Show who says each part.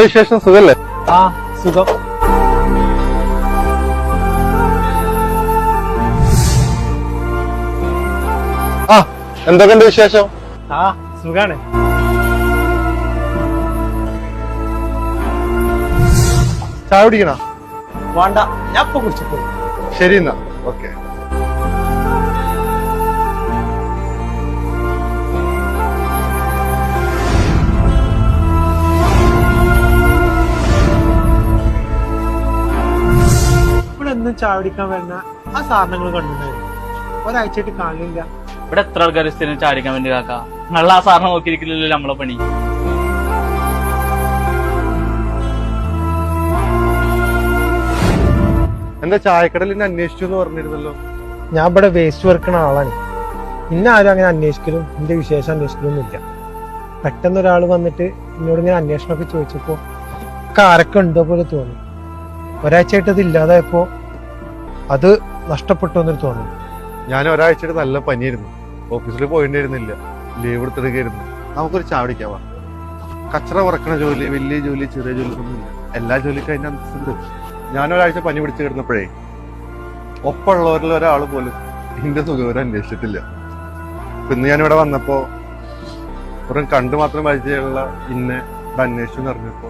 Speaker 1: വിശേഷം സുഖല്ലേ?
Speaker 2: ആ സുഖം.
Speaker 1: ആ എന്തൊക്കെയുണ്ട് വിശേഷം?
Speaker 2: ആ സുഖാണ്.
Speaker 1: ചായ കുടിക്കണ?
Speaker 2: വേണ്ട, ഞാൻ ഇപ്പൊ കുടിച്ചിട്ടു.
Speaker 1: ശരി എന്നാ, ഓക്കെ.
Speaker 2: ഇവിടെ എന്നും ചായ കുടിക്കാൻ വരുന്ന ആ സാധനങ്ങൾ കണ്ടിട്ടുണ്ടായിരുന്നു. ഒരാഴ്ചയായിട്ട് കാണില്ല.
Speaker 3: ഇവിടെ എത്ര ആൾക്കാർ സ്ഥിരം ചാടിക്കാൻ വേണ്ടി കാക്ക? നല്ല ആ സാറിനെ നോക്കിയിരിക്കില്ലല്ലോ നമ്മളെ പണി.
Speaker 1: എന്താ ചായക്കടലിനെ അന്വേഷിച്ചു എന്ന് പറഞ്ഞിരുന്നല്ലോ?
Speaker 2: ഞാൻ ഇവിടെ വേസ്റ്റ് വെറുക്കണ ആളാണ്. ഇന്നെ ആരും അങ്ങനെ അന്വേഷിക്കലും എന്റെ വിശേഷം അന്വേഷിക്കലൊന്നും ഇല്ല. പെട്ടെന്ന് ഒരാൾ വന്നിട്ട് എന്നോട് ഇങ്ങനെ അന്വേഷണമൊക്കെ ചോദിച്ചപ്പോ ആരൊക്കെ ഉണ്ടോ പോലെ തോന്നി. ഒരാഴ്ചയായിട്ട് അത് ഇല്ലാതായപ്പോ അത് നഷ്ടപ്പെട്ടു എന്നൊരു തോന്നുന്നു.
Speaker 1: ഞാൻ ഒരാഴ്ചയായിട്ട് നല്ല പനിയായിരുന്നു, ഓഫീസിൽ പോയിണ്ടായിരുന്നില്ല, ലീവ് എടുത്തെടുക്കായിരുന്നു. നമുക്കൊരു ചായ കുടിക്കാവാ. കച്ചറ കുറക്കണ ജോലി, വലിയ ജോലി, ചെറിയ ജോലി ഒന്നുമില്ല. എല്ലാ ജോലിക്കും അതിന്റെ അന്തസ്സുണ്ട്. ഞാൻ ഒരാഴ്ച പനി പിടിച്ച് കിടന്നപ്പോഴേ ഒപ്പമുള്ളവരിൽ ഒരാൾ പോലും എന്റെ സുഖവരെ അന്വേഷിച്ചിട്ടില്ല. ഇന്ന് ഞാനിവിടെ വന്നപ്പോ ഒരു കണ്ടു മാത്രം പരിചയമുള്ള ഇന്നെ ഇവിടെ അന്വേഷിച്ചു എന്ന് പറഞ്ഞപ്പോ